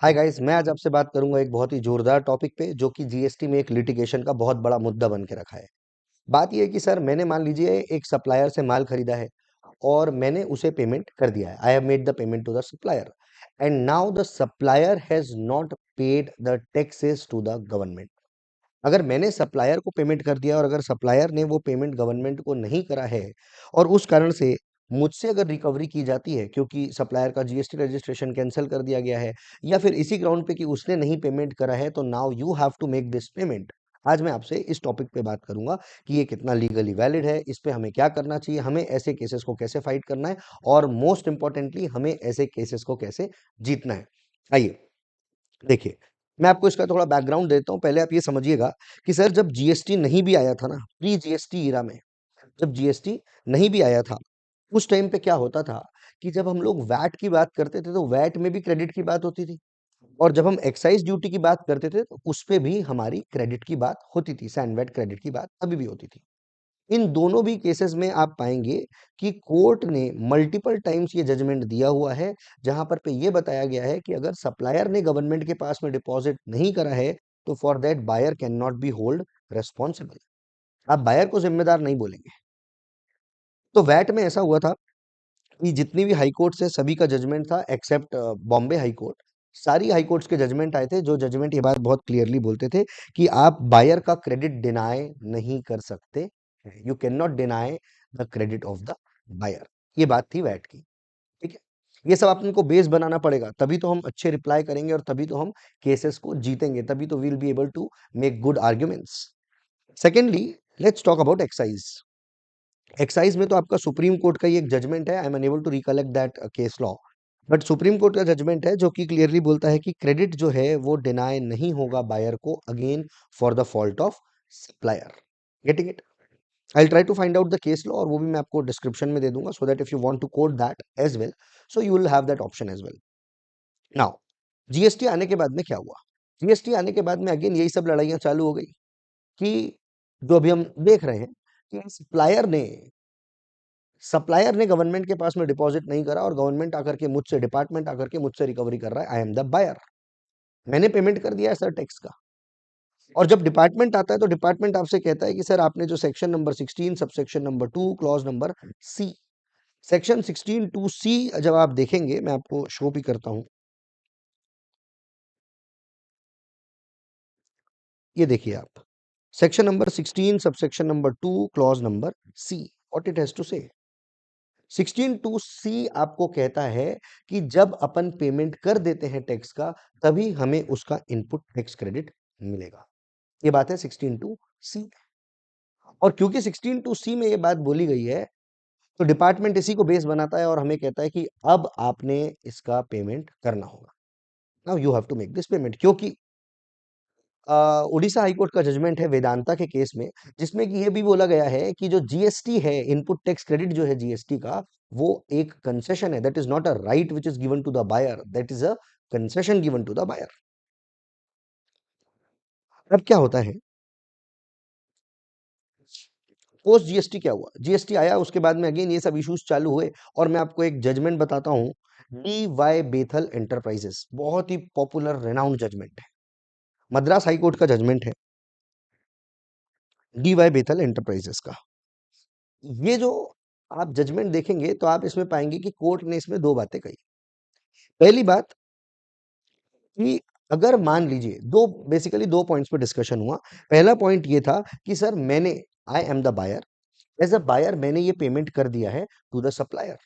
Hi guys, मैं आज आपसे बात करूंगा एक बहुत ही जोरदार टॉपिक पे जो कि जीएसटी में एक लिटिगेशन का बहुत बड़ा मुद्दा बन के रखा है। बात ये है कि सर मैंने मान लीजिए एक सप्लायर से माल खरीदा है और मैंने उसे पेमेंट कर दिया है। I have made the payment to the supplier and now the supplier has not paid the taxes to the government. अगर मैंने सप्लायर को पेमेंट कर दिया और अगर सप्लायर ने वो पेमेंट गवर्नमेंट को नहीं करा है और उस कारण से मुझसे अगर रिकवरी की जाती है क्योंकि सप्लायर का जीएसटी रजिस्ट्रेशन कैंसिल कर दिया गया है या फिर इसी ग्राउंड पे कि उसने नहीं पेमेंट करा है, तो now you have to make this payment. आज मैं आपसे इस टॉपिक पे बात करूंगा कि ये कितना लीगली वैलिड है, इस पे हमें क्या करना चाहिए, हमें ऐसे केसेस को कैसे फाइट करना है और मोस्ट इंपॉर्टेंटली हमें ऐसे केसेस को कैसे जीतना है। आइए देखिए, मैं आपको इसका थोड़ा बैकग्राउंड देता हूँ। पहले आप ये समझिएगा कि सर जब जीएसटी नहीं भी आया था ना, प्री जीएसटी ईरा में, जब जीएसटी नहीं भी आया था, उस टाइम पे क्या होता था कि जब हम लोग वैट की बात करते थे, तो वैट में भी क्रेडिट की बात होती थी और जब हम एक्साइज ड्यूटी की बात करते थे, तो उस पे भी हमारी क्रेडिट की बात होती थी, सैंड वैट क्रेडिट की बात अभी भी होती थी। इन दोनों भी केसेस में आप पाएंगे कि कोर्ट ने मल्टीपल टाइम्स ये जजमेंट दिया हुआ है, जहां पर पे ये बताया गया है कि अगर सप्लायर ने गवर्नमेंट के पास में डिपॉजिट नहीं करा है, तो for that buyer can not be hold responsible. आप बायर को जिम्मेदार नहीं बोलेंगे। तो वैट में ऐसा हुआ था कि जितनी भी हाई कोर्ट से सभी का जजमेंट था एक्सेप्ट बॉम्बे हाई कोर्ट। सारी हाई कोर्ट्स के जजमेंट आए थे, जो जजमेंट ये बात बहुत क्लियरली बोलते थे कि आप बायर का क्रेडिट डिनाय नहीं कर सकते। You can not deny the credit of the buyer. ये बात थी वैट की। ठीक है, ये सब आपको बेस बनाना पड़ेगा, तभी तो हम अच्छे रिप्लाई करेंगे और तभी तो हम केसेस को जीतेंगे, तभी तो we'll be able to make good arguments. Secondly, let's talk about excise. Excise में तो आपका सुप्रीम कोर्ट का ही एक जजमेंट है। I am unable to recollect that case law, but Supreme Court का जजमेंट है जो कि क्लियरली बोलता है कि क्रेडिट जो है वो डिनाय नहीं होगा बायर को again for the fault of supplier. Getting it? I try to find out the case law और वो भी मैं आपको डिस्क्रिप्शन में दे दूंगा, so that if you want to quote that as well, so you will have that option as well. Now, GST आने के बाद में क्या हुआ? जीएसटी आने के बाद में अगेन यही सब लड़ाइयां चालू हो गई कि जो अभी हम देख रहे हैं कि सप्लायर ने गवर्नमेंट के पास में डिपॉजिट नहीं करा और गवर्नमेंट आकर के मुझसे, डिपार्टमेंट आकर के मुझसे रिकवरी कर रहा है। आई एम द बायर, मैंने पेमेंट कर दिया है सर टैक्स का। और जब डिपार्टमेंट आता है तो डिपार्टमेंट आपसे कहता है कि सर आपने जो section number 16 subsection number 2 clause number C, section 16 two C जब आप देखेंगे, मैं आपको शो भी करता हूं। ये देखिए आप, section number 16 subsection number 2 clause number C, what it has to say. 16 two सी आपको कहता है कि जब अपन पेमेंट कर देते हैं टैक्स का, तभी हमें उसका इनपुट टैक्स क्रेडिट मिलेगा। ये बात है 16 टू सी। और क्योंकि 16 टू सी में ये बात बोली गई है, तो डिपार्टमेंट इसी को बेस बनाता है और हमें कहता है कि अब आपने इसका पेमेंट करना होगा। Now you have to make this payment, क्योंकि उड़ीसा हाईकोर्ट का जजमेंट है वेदांता के केस में, जिसमें कि ये भी बोला गया है कि जो जीएसटी है, इनपुट टैक्स क्रेडिट जो है जीएसटी का, वो एक कंसेशन है। That is not a right which is given to the buyer, that is a concession given to the buyer. अब क्या होता है, पोस्ट जीएसटी क्या हुआ? जीएसटी आया, उसके बाद में अगेन ये सब इश्यूज चालू हुए और मैं आपको एक जजमेंट बताता हूँ। डी वाई बेथल एंटरप्राइजेस, बहुत ही पॉपुलर रेनाउंड जजमेंट है, मद्रास हाईकोर्ट का जजमेंट है, डी वाई बेथल एंटरप्राइजेस का। ये जो आप जजमेंट देखेंगे तो आप इसमें पाएंगे कि कोर्ट ने इसमें दो बातें कही। पहली बात कि अगर मान लीजिए, दो बेसिकली दो पॉइंट्स पे डिस्कशन हुआ। पहला पॉइंट ये था कि सर मैंने, I am the buyer, as a buyer मैंने ये पेमेंट कर दिया है टू द सप्लायर।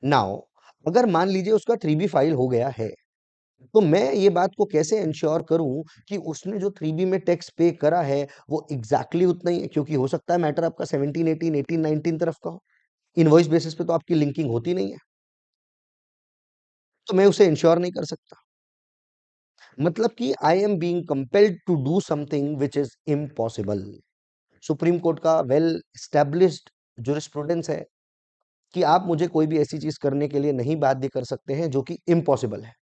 नाउ अगर मान लीजिए उसका 3B फाइल हो गया है, तो मैं ये बात को कैसे इंश्योर करूं कि उसने जो 3B में टैक्स पे करा है वो एग्जैक्टली उतना ही है? क्योंकि हो सकता है मैटर आपका 17, 18, 18, 19 तरफ का हो। इनवॉइस बेसिस पे तो आपकी लिंकिंग होती नहीं है, तो मैं उसे इंश्योर नहीं कर सकता। मतलब कि I am being compelled to do something which is impossible. Supreme Court का वेल एस्टेब्लिश्ड जुरिस्प्रूडेंस है कि आप मुझे कोई भी ऐसी चीज करने के लिए नहीं बाध्य कर सकते हैं जो कि इम्पॉसिबल है।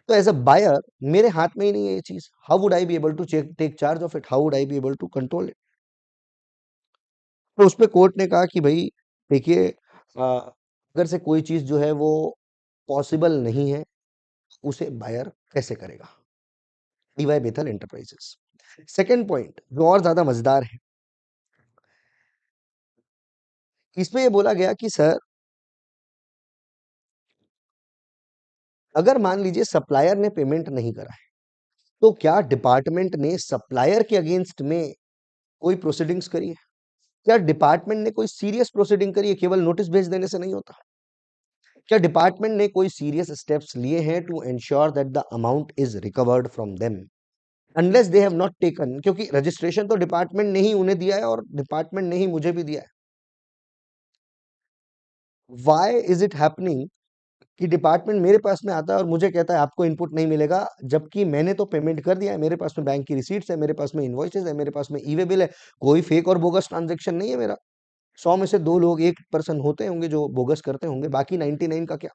तो एज अ बायर मेरे हाथ में ही नहीं है ये चीज। How would I be able to take charge of it? How would I be able to control it? तो उसपे कोर्ट ने कहा कि भाई देखिए, अगर से कोई चीज जो है वो पॉसिबल नहीं है, उसे बायर कैसे करेगा? डीवाई बेथल एंटरप्राइजेस। सेकंड पॉइंट जो और ज्यादा मजेदार है, इसमें ये बोला गया कि सर अगर मान लीजिए सप्लायर ने पेमेंट नहीं करा है, तो क्या डिपार्टमेंट ने सप्लायर के अगेंस्ट में कोई प्रोसीडिंग्स करी है? क्या डिपार्टमेंट ने कोई सीरियस प्रोसीडिंग करी है? केवल नोटिस भेज देने से नहीं होता। क्या डिपार्टमेंट ने कोई सीरियस स्टेप्स लिए हैं to ensure that the amount is recovered from them? Unless they have not taken, क्योंकि रजिस्ट्रेशन तो डिपार्टमेंट ने ही उन्हें दिया है और डिपार्टमेंट ने ही मुझे भी दिया है। व्हाई इज इट हैपनिंग कि डिपार्टमेंट मेरे पास में आता है और मुझे कहता है आपको इनपुट नहीं मिलेगा, जबकि मैंने तो पेमेंट कर दिया है, मेरे पास में बैंक की रिसीट्स है, मेरे पास में इनवॉइसेस है, मेरे पास में ई वे बिल है, कोई फेक और बोगस ट्रांजेक्शन नहीं है मेरा। 100 में से 2 लोग, 1% होते होंगे जो बोगस करते होंगे, बाकी 99 का क्या?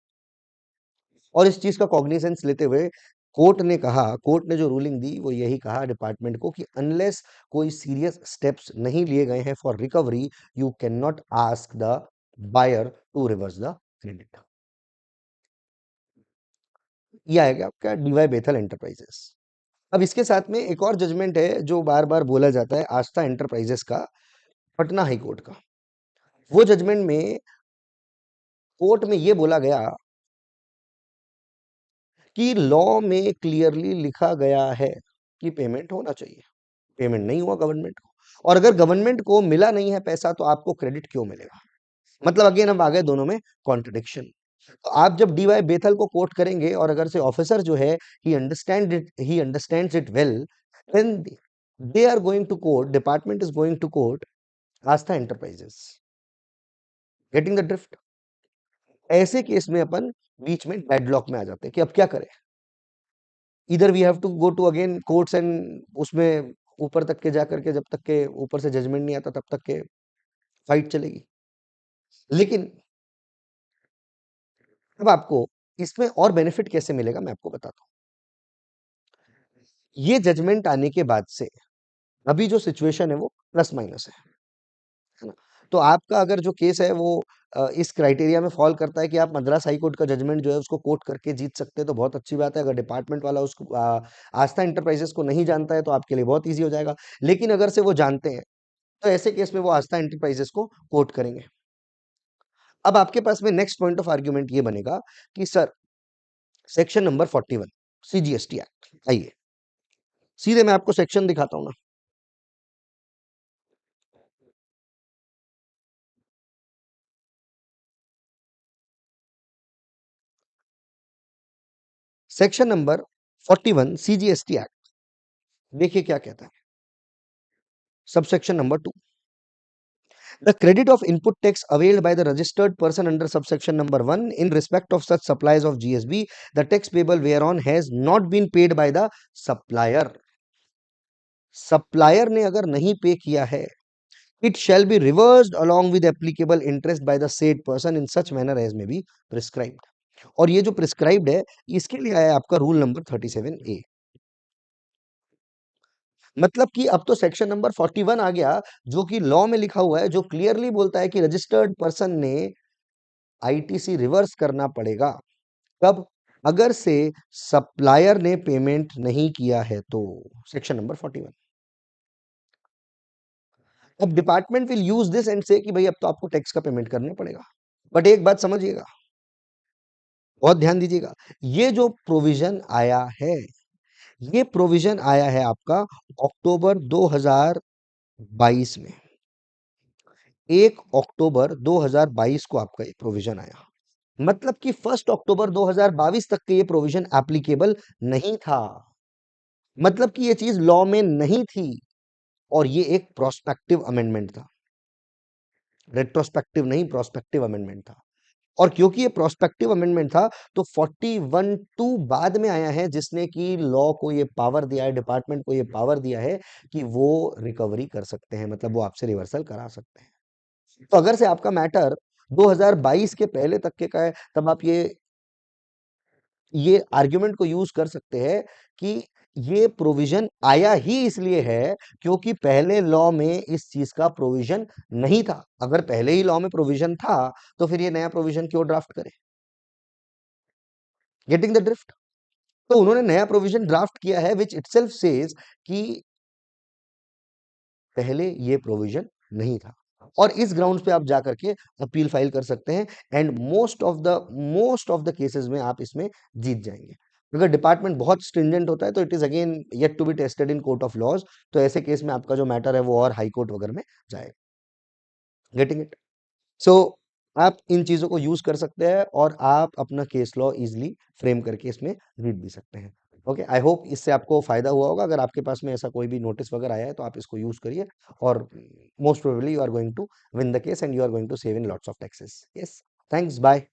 और इस चीज का कॉग्निजेंस लेते हुए कोर्ट ने जो रूलिंग दी वो यही कहा डिपार्टमेंट को कि अनलेस कोई सीरियस स्टेप्स नहीं लिए गए हैं for recovery, you can not ask the buyer to reverse the credit. ये आएगा आपका डीवाई बेथल एंटरप्राइजेस। अब इसके साथ में एक और जजमेंट है जो बार बार बोला जाता है, आस्था एंटरप्राइजेस का, पटना हाई कोर्ट का। वो जजमेंट में कोर्ट में ये बोला गया कि लॉ में क्लियरली लिखा गया है कि पेमेंट होना चाहिए, पेमेंट नहीं हुआ गवर्नमेंट को, और अगर गवर्नमेंट को मिला नहीं है पैसा तो आपको क्रेडिट क्यों मिलेगा? मतलब अगेन हम आ गए दोनों में कॉन्ट्रडिक्शन। तो आप जब डीवाई बेथल को कोट करेंगे और अगर से ऑफिसर जो है ही understands it well, then they are going to court, department is going to court Aastha enterprises. Getting the drift? ऐसे केस में अपन बीच में डेडलॉक में आ जाते हैं कि अब क्या करें। इधर we have to go to again courts and उसमें ऊपर तक के जाकर के, जब तक के ऊपर से जजमेंट नहीं आता तब तक के फाइट चलेगी। लेकिन अब आपको इसमें और बेनिफिट कैसे मिलेगा मैं आपको बताता हूँ। ये जजमेंट आने के बाद से अभी जो सिचुएशन है वो प्लस माइनस है ना? तो आपका अगर जो केस है वो इस क्राइटेरिया में फॉल करता है कि आप मद्रास हाई कोर्ट का जजमेंट जो है उसको कोर्ट करके जीत सकते हैं, तो बहुत अच्छी बात है। अगर डिपार्टमेंट वाला उसको आस्था एंटरप्राइजेस को नहीं जानता है तो आपके लिए बहुत ईजी हो जाएगा। लेकिन अगर से वो जानते हैं तो ऐसे केस में वो आस्था एंटरप्राइजेस को कोर्ट करेंगे। अब आपके पास में नेक्स्ट पॉइंट ऑफ आर्ग्यूमेंट ये बनेगा कि sir section number 41 CGST act, आइए सीधे मैं आपको सेक्शन दिखाता हूं ना। सेक्शन नंबर 41 सीजीएसटी एक्ट, देखिए क्या कहता है। Subsection number 2, the credit of input tax availed by the registered person under subsection number 1 in respect of such supplies of GSB, the tax payable whereon has not been paid by the supplier. Supplier ने अगर नहीं पे किया है, it shall be reversed along with applicable interest by the said person in such manner as may be prescribed. और ये जो prescribed है इसके लिए आया आपका रूल नंबर 37A। मतलब कि अब तो सेक्शन नंबर 41 आ गया जो कि लॉ में लिखा हुआ है, जो क्लियरली बोलता है कि रजिस्टर्ड पर्सन ने आईटीसी रिवर्स करना पड़ेगा। कब? अगर से सप्लायर ने पेमेंट नहीं किया है तो। Section number 41। अब department will use this and से कि भाई अब तो आपको टैक्स का पेमेंट करना पड़ेगा। बट एक बात समझिएगा, बहुत ध्यान दीजिएगा, ये जो प्रोविजन आया है, ये प्रोविजन आया है आपका अक्टूबर 2022 में। 1 अक्टूबर 2022 को आपका ये प्रोविजन आया। मतलब कि 1 अक्टूबर 2022 तक के ये प्रोविजन एप्लीकेबल नहीं था। मतलब कि ये चीज लॉ में नहीं थी और ये एक प्रोस्पेक्टिव अमेंडमेंट था, रेट्रोस्पेक्टिव नहीं, प्रोस्पेक्टिव अमेंडमेंट था। और क्योंकि ये प्रोस्पेक्टिव अमेंडमेंट था तो 41(2) बाद में आया है जिसने कि लॉ को ये पावर दिया है, डिपार्टमेंट को ये पावर दिया है कि वो रिकवरी कर सकते हैं, मतलब वो आपसे रिवर्सल करा सकते हैं। तो अगर से आपका मैटर 2022 के पहले तक के का है, तब आप ये आर्गुमेंट को यूज कर सकते हैं कि ये प्रोविजन आया ही इसलिए है क्योंकि पहले लॉ में इस चीज का प्रोविजन नहीं था। अगर पहले ही लॉ में प्रोविजन था तो फिर ये नया प्रोविजन क्यों ड्राफ्ट करें? Getting the drift? तो उन्होंने नया प्रोविजन ड्राफ्ट किया है विच इटसेल्फ सेज कि पहले ये प्रोविजन नहीं था, और इस ग्राउंड्स पे आप जा करके अपील फाइल कर सकते हैं, and most of the cases में आप इसमें जीत जाएंगे। अगर डिपार्टमेंट बहुत स्ट्रिंजेंट होता है तो it is again yet to be tested in court of laws, तो ऐसे केस में आपका जो मैटर है वो और हाई कोर्ट वगैरह में जाएगा। Getting it? सो आप इन चीजों को यूज कर सकते हैं और आप अपना केस लॉ इजिली फ्रेम करके इसमें जीत भी सकते हैं। ओके, आई होप इससे आपको फायदा हुआ होगा। अगर आपके पास में ऐसा कोई भी नोटिस वगैरह आया है तो आप इसको यूज करिए, और most probably you are going to win the case and you are going to save in lots of taxes. Yes, thanks, bye.